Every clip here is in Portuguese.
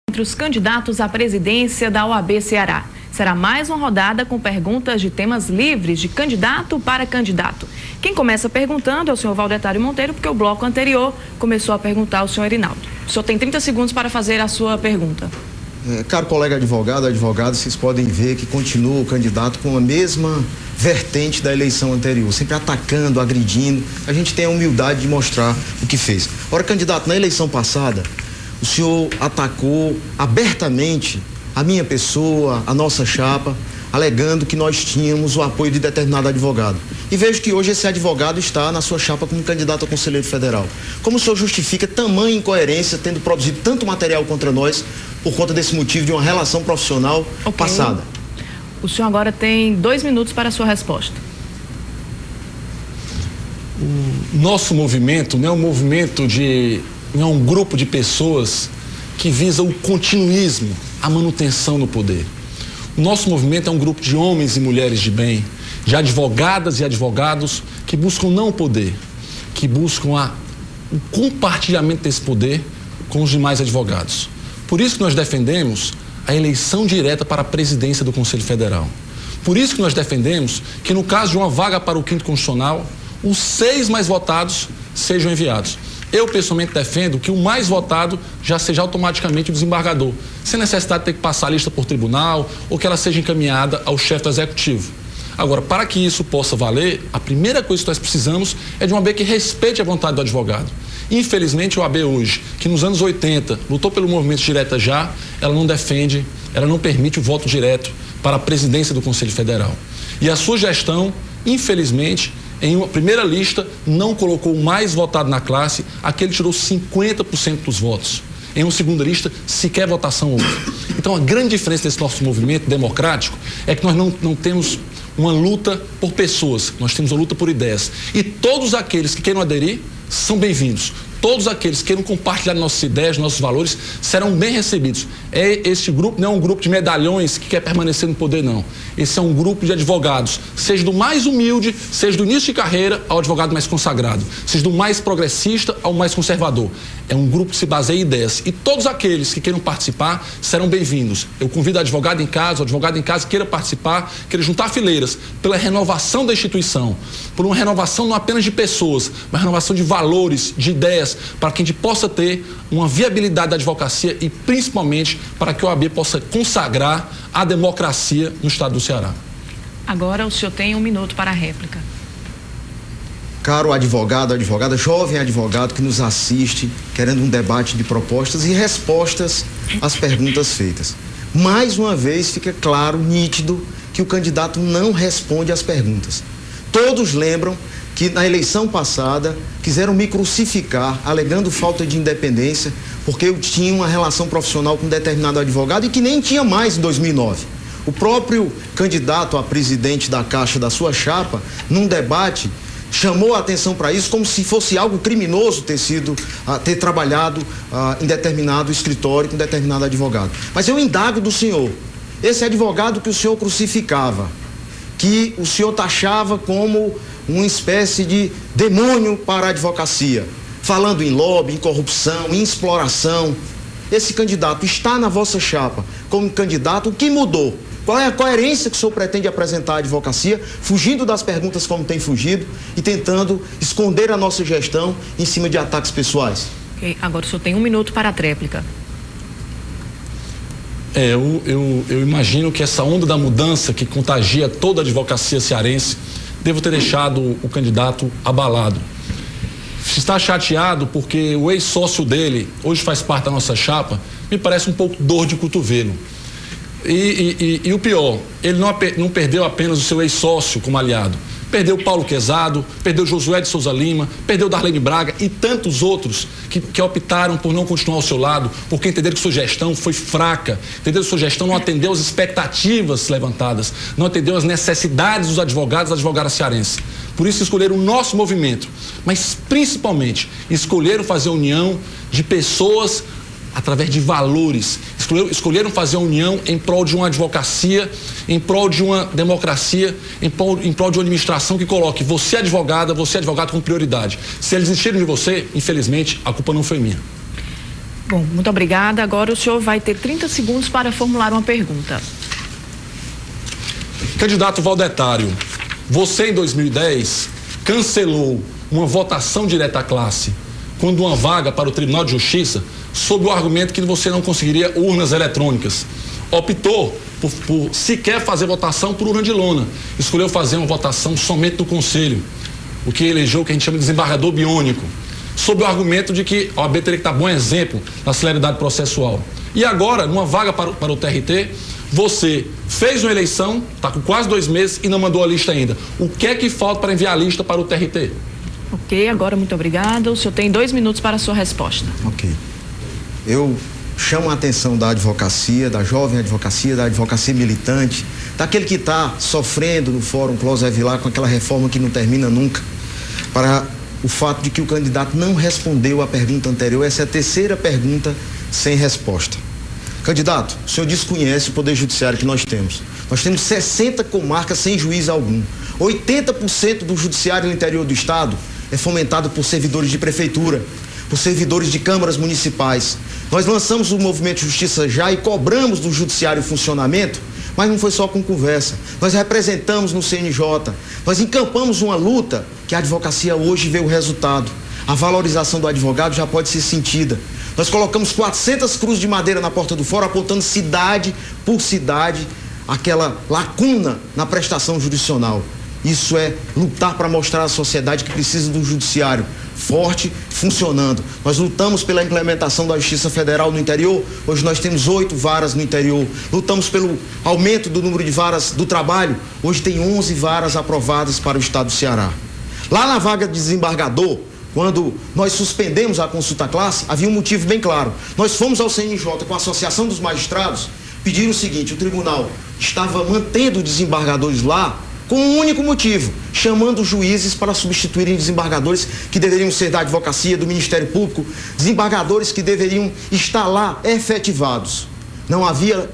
Entre os candidatos à presidência da OAB Ceará. Será mais uma rodada com perguntas de temas livres de candidato para candidato. Quem começa perguntando é o senhor Valdetário Monteiro, porque o bloco anterior começou a perguntar ao senhor Irinaldo. O senhor tem 30 segundos para fazer a sua pergunta. Caro colega advogado, vocês podem ver que continua o candidato com a mesma vertente da eleição anterior, sempre atacando, agredindo. A gente tem a humildade de mostrar o que fez. Ora, candidato, na eleição passada, o senhor atacou abertamente a minha pessoa, a nossa chapa, alegando que nós tínhamos o apoio de determinado advogado. E vejo que hoje esse advogado está na sua chapa como candidato a conselheiro federal. Como o senhor justifica tamanha incoerência, tendo produzido tanto material contra nós, por conta desse motivo de uma relação profissional passada? O senhor agora tem 2 minutos para a sua resposta. O nosso movimento não é um movimento não é um grupo de pessoas que visa o continuismo, a manutenção no poder. O nosso movimento é um grupo de homens e mulheres de bem, de advogadas e advogados que buscam não o poder, que buscam o compartilhamento desse poder com os demais advogados. Por isso que nós defendemos a eleição direta para a presidência do Conselho Federal. Por isso que nós defendemos que, no caso de uma vaga para o 5º Constitucional, os 6 mais votados sejam enviados. Eu, pessoalmente, defendo que o mais votado já seja automaticamente o desembargador, sem necessidade de ter que passar a lista por tribunal ou que ela seja encaminhada ao chefe do executivo. Agora, para que isso possa valer, a primeira coisa que nós precisamos é de uma OAB que respeite a vontade do advogado. Infelizmente, a OAB hoje, que nos anos 80 lutou pelo movimento direta já, ela não defende, ela não permite o voto direto para a presidência do Conselho Federal. E a sua gestão, infelizmente, em uma primeira lista, não colocou o mais votado na classe, aquele tirou 50% dos votos. Em uma segunda lista, sequer votação houve. Então, a grande diferença desse nosso movimento democrático é que nós não temos uma luta por pessoas, nós temos uma luta por ideias. E todos aqueles que queiram aderir são bem-vindos. Todos aqueles que queiram compartilhar nossas ideias, nossos valores, serão bem recebidos. Este grupo não é um grupo de medalhões que quer permanecer no poder, não. Esse é um grupo de advogados, seja do mais humilde, seja do início de carreira ao advogado mais consagrado, seja do mais progressista ao mais conservador. É um grupo que se baseia em ideias. E todos aqueles que queiram participar serão bem-vindos. Eu convido o advogado em casa que queira participar, queira juntar fileiras pela renovação da instituição, por uma renovação não apenas de pessoas, mas renovação de valores, de ideias, para que a gente possa ter uma viabilidade da advocacia e principalmente para que a OAB possa consagrar a democracia no estado do Ceará. Agora o senhor tem 1 minuto para a réplica. Caro advogado, advogada, jovem advogado que nos assiste, querendo um debate de propostas e respostas às perguntas feitas. Mais uma vez fica claro, nítido, que o candidato não responde às perguntas. Todos lembram que na eleição passada quiseram me crucificar, alegando falta de independência, porque eu tinha uma relação profissional com um determinado advogado e que nem tinha mais em 2009. O próprio candidato a presidente da Caixa da sua chapa, num debate, chamou a atenção para isso como se fosse algo criminoso ter trabalhado em determinado escritório com determinado advogado. Mas eu indago do senhor, esse advogado que o senhor crucificava, que o senhor taxava como uma espécie de demônio para a advocacia, falando em lobby, em corrupção, em exploração. Esse candidato está na vossa chapa como candidato. O que mudou? Qual é a coerência que o senhor pretende apresentar à advocacia, fugindo das perguntas como tem fugido e tentando esconder a nossa gestão em cima de ataques pessoais? Ok, agora o senhor tem 1 minuto para a tréplica. Eu imagino que essa onda da mudança que contagia toda a advocacia cearense deve ter deixado o candidato abalado. Está chateado porque o ex-sócio dele, hoje faz parte da nossa chapa, me parece um pouco dor de cotovelo. E o pior, ele não perdeu apenas o seu ex-sócio como aliado. Perdeu Paulo Quezado, perdeu Josué de Souza Lima, perdeu Darlene Braga e tantos outros que optaram por não continuar ao seu lado, porque entenderam que sua gestão foi fraca, entenderam que sua gestão não atendeu às expectativas levantadas, não atendeu às necessidades dos advogados e advogadas cearenses. Por isso escolheram o nosso movimento, mas principalmente escolheram fazer a união de pessoas através de valores. Escolheram fazer a união em prol de uma advocacia, em prol de uma democracia, em prol de uma administração que coloque você advogado como prioridade. Se eles desistirem de você, infelizmente, a culpa não foi minha. Bom, muito obrigada. Agora o senhor vai ter 30 segundos para formular uma pergunta. Candidato Valdetário, você em 2010 cancelou uma votação direta à classe quando uma vaga para o Tribunal de Justiça sob o argumento que você não conseguiria urnas eletrônicas. Optou por sequer fazer votação por urna de lona. Escolheu fazer uma votação somente no Conselho, o que elegeu o que a gente chama de desembargador biônico, sob o argumento de que a OAB teria que dar bom exemplo na celeridade processual. E agora, numa vaga para o TRT, você fez uma eleição, está com quase 2 meses e não mandou a lista ainda. O que é que falta para enviar a lista para o TRT? Ok, agora muito obrigada. O senhor tem 2 minutos para a sua resposta. Ok. Eu chamo a atenção da advocacia, da jovem advocacia, da advocacia militante, daquele que está sofrendo no Fórum Clóvis Vilar com aquela reforma que não termina nunca, para o fato de que o candidato não respondeu à pergunta anterior. Essa é a terceira pergunta sem resposta. Candidato, o senhor desconhece o Poder Judiciário que nós temos. Nós temos 60 comarcas sem juiz algum. 80% do judiciário no interior do estado é fomentado por servidores de prefeitura, por servidores de câmaras municipais. Nós lançamos o movimento Justiça Já e cobramos do judiciário funcionamento, mas não foi só com conversa. Nós representamos no CNJ, nós encampamos uma luta que a advocacia hoje vê o resultado. A valorização do advogado já pode ser sentida. Nós colocamos 400 cruzes de madeira na porta do fórum, apontando cidade por cidade aquela lacuna na prestação jurisdicional. Isso é lutar para mostrar à sociedade que precisa de um judiciário forte, funcionando. Nós lutamos pela implementação da Justiça Federal no interior. Hoje nós temos 8 varas no interior. Lutamos pelo aumento do número de varas do trabalho. Hoje tem 11 varas aprovadas para o estado do Ceará. Lá na vaga de desembargador, quando nós suspendemos a consulta classe, havia um motivo bem claro. Nós fomos ao CNJ com a Associação dos Magistrados, pediram o seguinte: o tribunal estava mantendo desembargadores lá com um único motivo, chamando juízes para substituírem desembargadores que deveriam ser da advocacia, do Ministério Público, desembargadores que deveriam estar lá efetivados. Não havia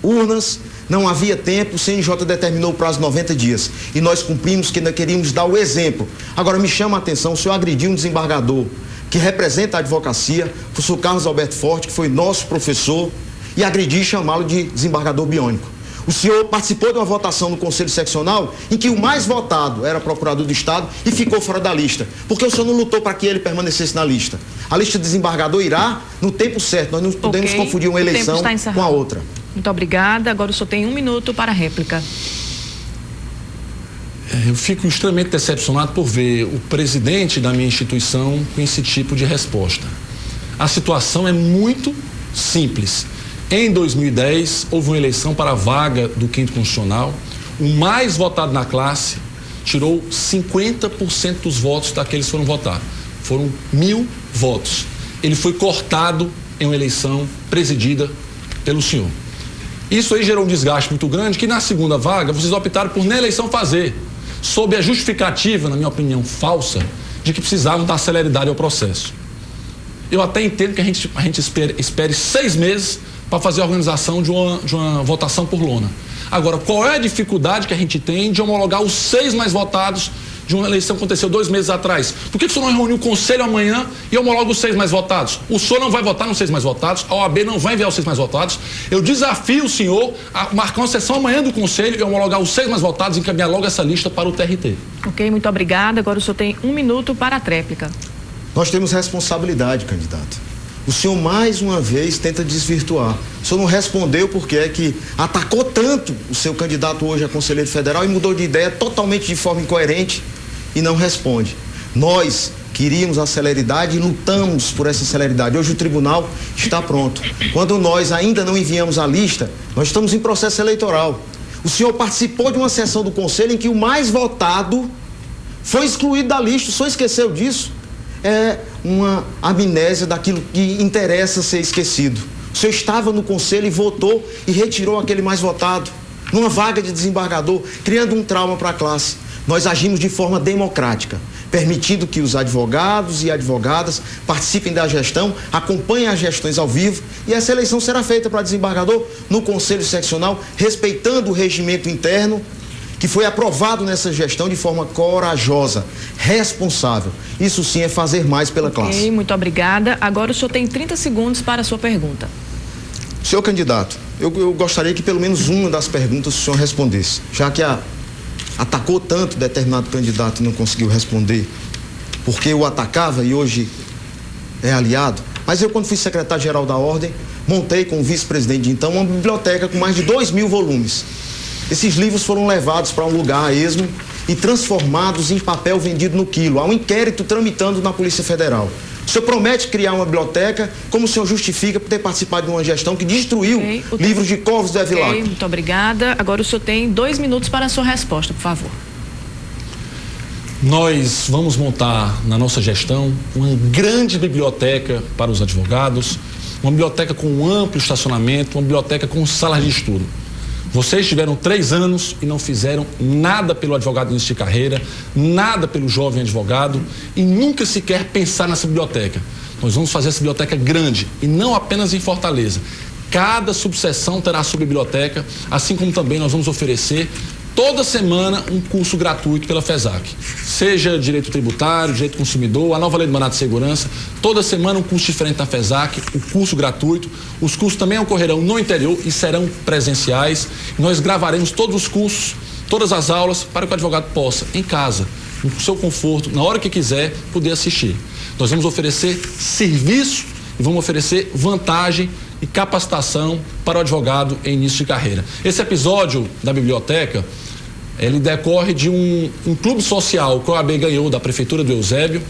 urnas, não havia tempo, o CNJ determinou o prazo de 90 dias. E nós cumprimos, que ainda queríamos dar o exemplo. Agora me chama a atenção, o senhor agrediu um desembargador que representa a advocacia, o professor Carlos Alberto Forte, que foi nosso professor, e agredir e chamá-lo de desembargador biônico. O senhor participou de uma votação no Conselho Seccional em que o mais votado era procurador do Estado e ficou fora da lista. Porque o senhor não lutou para que ele permanecesse na lista. A lista de desembargador irá no tempo certo. Nós não podemos confundir uma eleição com a outra. Muito obrigada. Agora o senhor tem 1 minuto para a réplica. Eu fico extremamente decepcionado por ver o presidente da minha instituição com esse tipo de resposta. A situação é muito simples. Em 2010, houve uma eleição para a vaga do 5º Constitucional. O mais votado na classe tirou 50% dos votos daqueles que foram votar. Foram 1.000 votos. Ele foi cortado em uma eleição presidida pelo senhor. Isso aí gerou um desgaste muito grande que na segunda vaga vocês optaram por na eleição fazer, sob a justificativa, na minha opinião, falsa, de que precisavam dar celeridade ao processo. Eu até entendo que a gente espere 6 meses para fazer a organização de uma votação por lona. Agora, qual é a dificuldade que a gente tem de homologar os 6 mais votados de uma eleição que aconteceu 2 meses atrás? Por que o senhor não reuniu o conselho amanhã e homologa os 6 mais votados? O senhor não vai votar nos 6 mais votados, a OAB não vai enviar os 6 mais votados. Eu desafio o senhor a marcar uma sessão amanhã do conselho e homologar os 6 mais votados e encaminhar logo essa lista para o TRT. Ok, muito obrigada. Agora o senhor tem 1 minuto para a tréplica. Nós temos responsabilidade, candidato. O senhor mais uma vez tenta desvirtuar. O senhor não respondeu porque é que atacou tanto o seu candidato hoje a conselheiro federal e mudou de ideia totalmente de forma incoerente e não responde. Nós queríamos a celeridade e lutamos por essa celeridade. Hoje o tribunal está pronto. Quando nós ainda não enviamos a lista, nós estamos em processo eleitoral. O senhor participou de uma sessão do conselho em que o mais votado foi excluído da lista. O senhor esqueceu disso? É uma amnésia daquilo que interessa ser esquecido. O senhor estava no conselho e votou e retirou aquele mais votado, numa vaga de desembargador, criando um trauma para a classe. Nós agimos de forma democrática, permitindo que os advogados e advogadas participem da gestão, acompanhem as gestões ao vivo, e essa eleição será feita para desembargador no Conselho Seccional, respeitando o regimento interno, que foi aprovado nessa gestão de forma corajosa, responsável. Isso sim é fazer mais pela classe. Muito obrigada. Agora o senhor tem 30 segundos para a sua pergunta. Senhor candidato, eu gostaria que pelo menos uma das perguntas o senhor respondesse, já que atacou tanto determinado candidato e não conseguiu responder, porque o atacava e hoje é aliado. Mas eu, quando fui secretário-geral da Ordem, montei com o vice-presidente de então uma biblioteca com mais de 2.000 volumes. Esses livros foram levados para um lugar a esmo e transformados em papel vendido no quilo. Há um inquérito tramitando na Polícia Federal. O senhor promete criar uma biblioteca, como o senhor justifica por ter participado de uma gestão que destruiu livros de Covos do Evilacqua? Muito obrigada. Agora o senhor tem 2 minutos para a sua resposta, por favor. Nós vamos montar na nossa gestão uma grande biblioteca para os advogados, uma biblioteca com um amplo estacionamento, uma biblioteca com salas de estudo. Vocês tiveram 3 anos e não fizeram nada pelo advogado início de carreira, nada pelo jovem advogado e nunca sequer pensar nessa biblioteca. Nós vamos fazer essa biblioteca grande e não apenas em Fortaleza. Cada subseção terá a sua biblioteca, assim como também nós vamos oferecer toda semana um curso gratuito pela FESAC. Seja direito tributário, direito consumidor, a nova lei do mandato de segurança, toda semana um curso diferente da FESAC, o curso gratuito. Os cursos também ocorrerão no interior e serão presenciais. Nós gravaremos todos os cursos, todas as aulas, para que o advogado possa, em casa, no seu conforto, na hora que quiser, poder assistir. Nós vamos oferecer serviço e vamos oferecer vantagem e capacitação para o advogado em início de carreira. Esse episódio da biblioteca, ele decorre de um clube social que a OAB ganhou da Prefeitura do Eusébio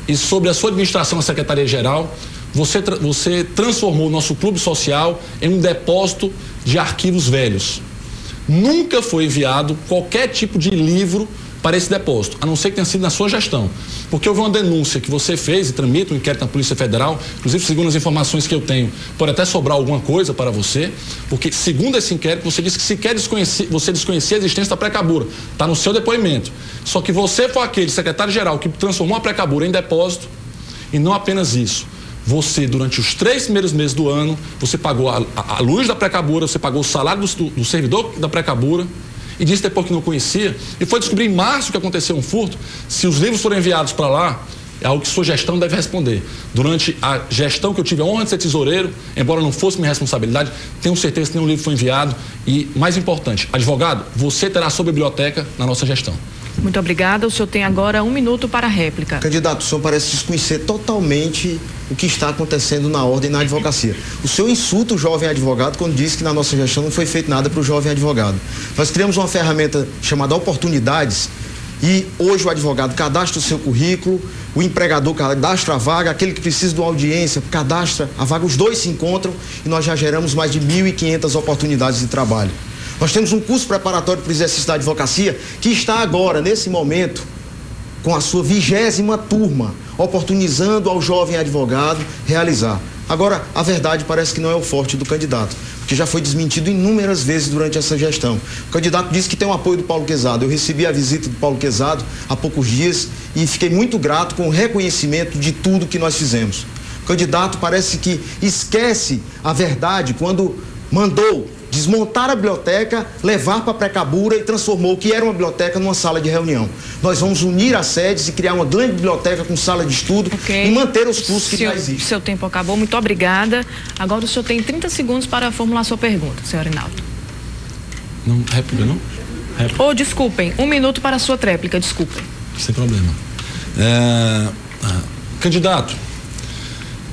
e sobre a sua administração na Secretaria-Geral, você transformou o nosso clube social em um depósito de arquivos velhos. Nunca foi enviado qualquer tipo de livro para esse depósito, a não ser que tenha sido na sua gestão. Porque houve uma denúncia que você fez e tramita um inquérito na Polícia Federal, inclusive segundo as informações que eu tenho, pode até sobrar alguma coisa para você, porque segundo esse inquérito você disse que você desconhecia a existência da pré-cabura, está no seu depoimento. Só que você foi aquele secretário-geral que transformou a pré-cabura em depósito e não apenas isso. Você, durante os 3 primeiros meses do ano, você pagou a luz da pré-cabura, você pagou o salário do servidor da pré-cabura, e disse depois que não conhecia, e foi descobrir em março que aconteceu um furto. Se os livros forem enviados para lá, é algo que sua gestão deve responder. Durante a gestão que eu tive a honra de ser tesoureiro, embora não fosse minha responsabilidade, tenho certeza que nenhum livro foi enviado. E, mais importante, advogado, você terá a sua biblioteca na nossa gestão. Muito obrigada. O senhor tem agora 1 minuto para a réplica. Candidato, o senhor parece desconhecer totalmente o que está acontecendo na ordem e na advocacia. O senhor insulta o jovem advogado quando diz que na nossa gestão não foi feito nada para o jovem advogado. Nós criamos uma ferramenta chamada Oportunidades e hoje o advogado cadastra o seu currículo, o empregador cadastra a vaga, aquele que precisa de uma audiência cadastra a vaga, os dois se encontram e nós já geramos mais de 1.500 oportunidades de trabalho. Nós temos um curso preparatório para o exercício da advocacia que está agora, nesse momento, com a sua 20ª turma, oportunizando ao jovem advogado realizar. Agora, a verdade parece que não é o forte do candidato, porque já foi desmentido inúmeras vezes durante essa gestão. O candidato disse que tem o apoio do Paulo Quezado. Eu recebi a visita do Paulo Quezado há poucos dias e fiquei muito grato com o reconhecimento de tudo que nós fizemos. O candidato parece que esquece a verdade quando mandou desmontar a biblioteca, levar para a pré-cabura e transformou o que era uma biblioteca numa sala de reunião. Nós vamos unir as sedes e criar uma grande biblioteca com sala de estudo e manter os cursos que já existem. Seu tempo acabou, muito obrigada. Agora o senhor tem 30 segundos para formular sua pergunta, senhor Rinaldo. Não, réplica não? Réplica. Oh, desculpem, 1 minuto para a sua tréplica, desculpem. Sem problema. Candidato,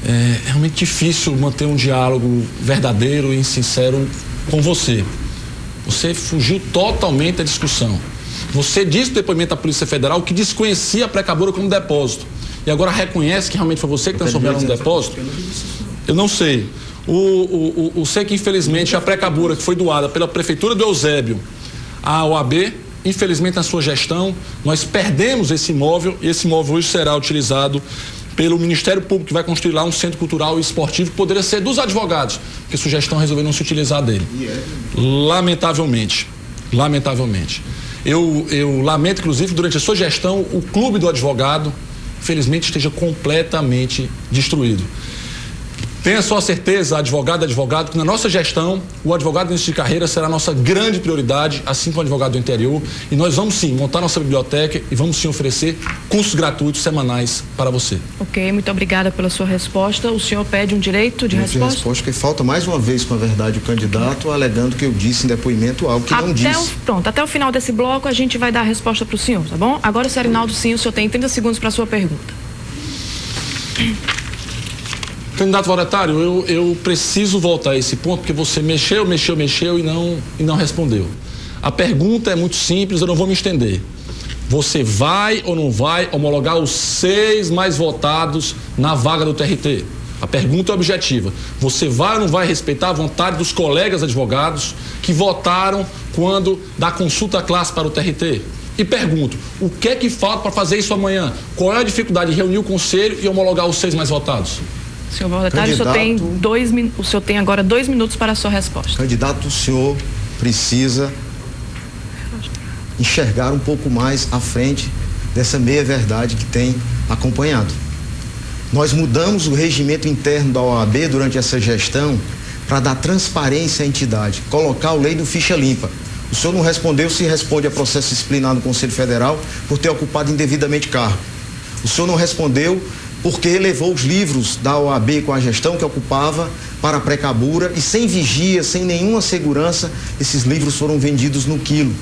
é realmente difícil manter um diálogo verdadeiro e sincero com você. Você fugiu totalmente da discussão. Você disse no depoimento da Polícia Federal que desconhecia a pré-cabura como depósito. E agora reconhece que realmente foi você que transformou ela num depósito? Eu não sei. Sei que infelizmente a pré-cabura que foi doada pela Prefeitura do Eusébio à OAB, infelizmente na sua gestão, nós perdemos esse imóvel e esse imóvel hoje será utilizado pelo Ministério Público, que vai construir lá um centro cultural e esportivo que poderia ser dos advogados, porque a sugestão resolveu não se utilizar dele. Lamentavelmente. Eu lamento, inclusive, durante a sua gestão, o clube do advogado, infelizmente, esteja completamente destruído. Tenha só a certeza, advogado, que na nossa gestão, o advogado de início de carreira será a nossa grande prioridade, assim como o advogado do interior. E nós vamos sim montar nossa biblioteca e vamos sim oferecer cursos gratuitos semanais para você. Ok, muito obrigada pela sua resposta. O senhor pede um direito de resposta? Resposta que falta mais uma vez, com a verdade, o candidato alegando que eu disse em depoimento algo que não disse. Pronto, até o final desse bloco a gente vai dar a resposta para o senhor, tá bom? Agora, o Arinaldo, sim, o senhor tem 30 segundos para a sua pergunta. Candidato Valdetário, eu preciso voltar a esse ponto, porque você mexeu e não respondeu. A pergunta é muito simples, eu não vou me estender. Você vai ou não vai homologar os 6 mais votados na vaga do TRT? A pergunta é objetiva. Você vai ou não vai respeitar a vontade dos colegas advogados que votaram quando da consulta à classe para o TRT? E pergunto, o que é que falta para fazer isso amanhã? Qual é a dificuldade de reunir o conselho e homologar os 6 mais votados? Senhor Valdetário, o senhor tem agora 2 minutos para a sua resposta. Candidato, o senhor precisa enxergar um pouco mais à frente dessa meia-verdade que tem acompanhado. Nós mudamos o regimento interno da OAB durante essa gestão para dar transparência à entidade, colocar a lei do ficha limpa. O senhor não respondeu se responde a processo disciplinar no Conselho Federal por ter ocupado indevidamente cargo. O senhor não respondeu porque levou os livros da OAB com a gestão que ocupava para a pré-cabura e sem vigia, sem nenhuma segurança, esses livros foram vendidos no quilo.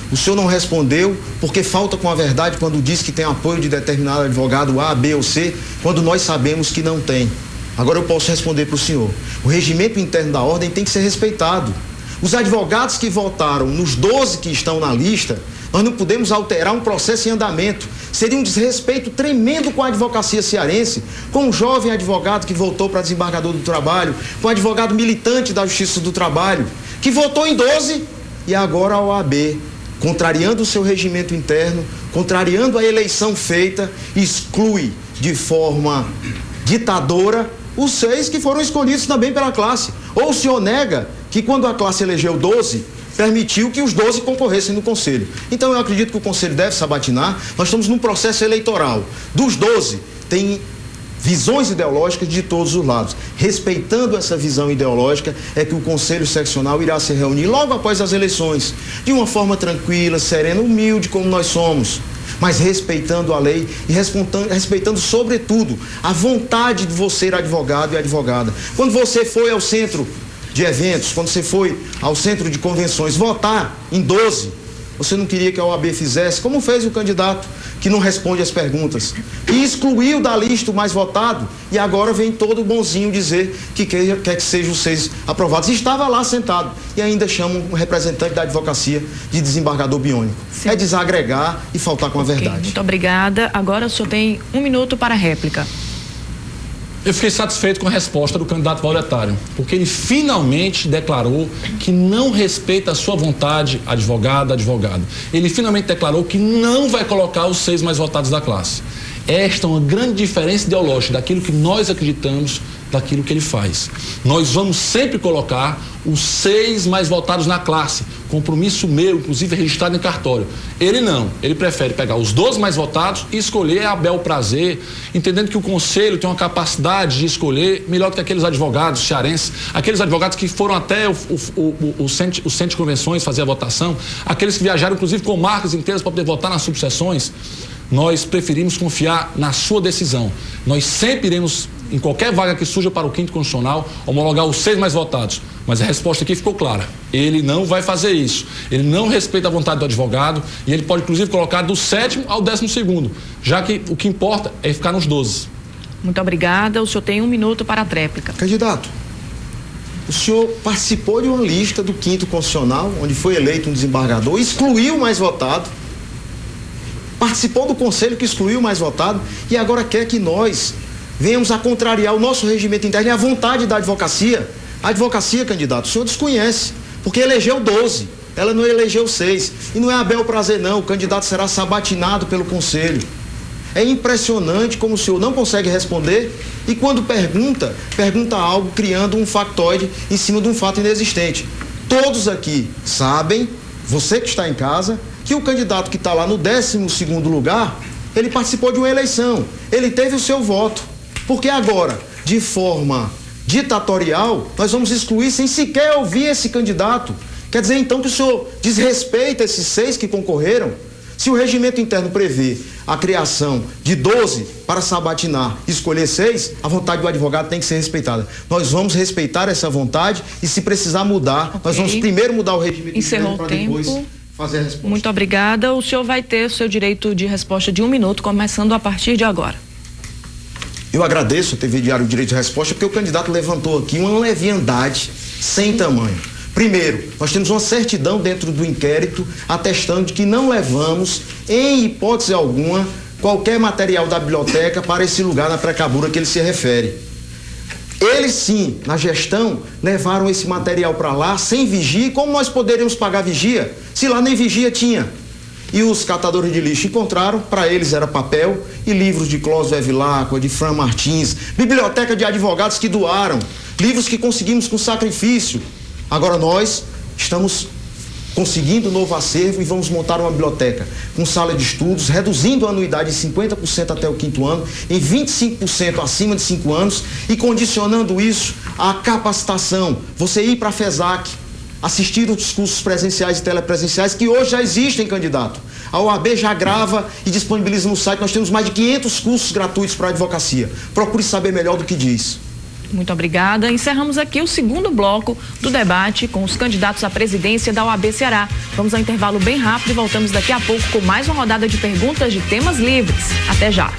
O senhor não respondeu porque falta com a verdade quando diz que tem apoio de determinado advogado A, B ou C, quando nós sabemos que não tem. Agora eu posso responder para o senhor. O regimento interno da ordem tem que ser respeitado. Os advogados que votaram nos 12 que estão na lista, nós não podemos alterar um processo em andamento. Seria um desrespeito tremendo com a advocacia cearense, com um jovem advogado que voltou para desembargador do trabalho, com um advogado militante da Justiça do Trabalho, que votou em 12 e agora a OAB, contrariando o seu regimento interno, contrariando a eleição feita, exclui de forma ditadora os 6 que foram escolhidos também pela classe. Ou o senhor nega que quando a classe elegeu 12, permitiu que os 12 concorressem no Conselho. Então eu acredito que o Conselho deve sabatinar. Nós estamos num processo eleitoral. Dos 12, tem visões ideológicas de todos os lados. Respeitando essa visão ideológica é que o Conselho Seccional irá se reunir logo após as eleições, de uma forma tranquila, serena, humilde como nós somos, mas respeitando a lei e respeitando sobretudo a vontade de você ser advogado e advogada. Quando você foi ao centro de eventos, quando você foi ao centro de convenções votar em 12, você não queria que a OAB fizesse, como fez o candidato que não responde as perguntas, e excluiu da lista o mais votado, e agora vem todo bonzinho dizer que quer que sejam os 6 aprovados. Estava lá sentado e ainda chama um representante da advocacia de desembargador biônico. Sim. É desagregar e faltar com a verdade. Muito obrigada. Agora o senhor tem 1 minuto para a réplica. Eu fiquei satisfeito com a resposta do candidato Valdetário, porque ele finalmente declarou que não respeita a sua vontade, advogado. Ele finalmente declarou que não vai colocar os 6 mais votados da classe. Esta é uma grande diferença ideológica daquilo que nós acreditamos, daquilo que ele faz. Nós vamos sempre colocar os 6 mais votados na classe, compromisso meu, inclusive registrado em cartório. Ele não, ele prefere pegar os 12 mais votados e escolher a bel prazer, entendendo que o Conselho tem uma capacidade de escolher melhor do que aqueles advogados cearenses, aqueles advogados que foram até o centro de convenções fazer a votação, aqueles que viajaram inclusive com marcas inteiras para poder votar nas subseções. Nós preferimos confiar na sua decisão. Nós sempre iremos, em qualquer vaga que surja para o 5º Constitucional, homologar os 6 mais votados. Mas a resposta aqui ficou clara. Ele não vai fazer isso. Ele não respeita a vontade do advogado e ele pode, inclusive, colocar do 7º ao 12º, já que o que importa é ficar nos 12. Muito obrigada. O senhor tem 1 minuto para a réplica. Candidato, o senhor participou de uma lista do 5º Constitucional, onde foi eleito um desembargador, excluiu o mais votado, participou do conselho que excluiu o mais votado e agora quer que nós venhamos a contrariar o nosso regimento interno e a vontade da advocacia. A advocacia, candidato, o senhor desconhece, porque elegeu 12, ela não elegeu 6. E não é a bel prazer não, o candidato será sabatinado pelo conselho. É impressionante como o senhor não consegue responder e quando pergunta algo criando um factoide em cima de um fato inexistente. Todos aqui sabem, você que está em casa, que o candidato que está lá no 12º lugar, ele participou de uma eleição, ele teve o seu voto, porque agora, de forma ditatorial, nós vamos excluir sem sequer ouvir esse candidato. Quer dizer, então, que o senhor desrespeita esses 6 que concorreram? Se o regimento interno prevê a criação de 12 para sabatinar e escolher 6, a vontade do advogado tem que ser respeitada. Nós vamos respeitar essa vontade e, se precisar mudar, nós vamos primeiro mudar o regimento interno para depois fazer a resposta. Muito obrigada. O senhor vai ter o seu direito de resposta de 1 minuto, começando a partir de agora. Eu agradeço a TV Diário Direito de Resposta, porque o candidato levantou aqui uma leviandade sem tamanho. Primeiro, nós temos uma certidão dentro do inquérito atestando de que não levamos, em hipótese alguma, qualquer material da biblioteca para esse lugar na precabura que ele se refere. Eles sim, na gestão, levaram esse material para lá sem vigia. E como nós poderíamos pagar vigia se lá nem vigia tinha? E os catadores de lixo encontraram, para eles era papel e livros de Clóvis Evilacqua, de Fran Martins, biblioteca de advogados que doaram, livros que conseguimos com sacrifício. Agora nós estamos conseguindo um novo acervo e vamos montar uma biblioteca com sala de estudos, reduzindo a anuidade de 50% até o 5º ano, em 25% acima de 5 anos e condicionando isso à capacitação. Você ir para a FESAC, assistir os cursos presenciais e telepresenciais que hoje já existem, candidato. A OAB já grava e disponibiliza no site. Nós temos mais de 500 cursos gratuitos para a advocacia. Procure saber melhor do que diz. Muito obrigada. Encerramos aqui o 2º bloco do debate com os candidatos à presidência da OAB Ceará. Vamos ao intervalo bem rápido e voltamos daqui a pouco com mais uma rodada de perguntas de temas livres. Até já.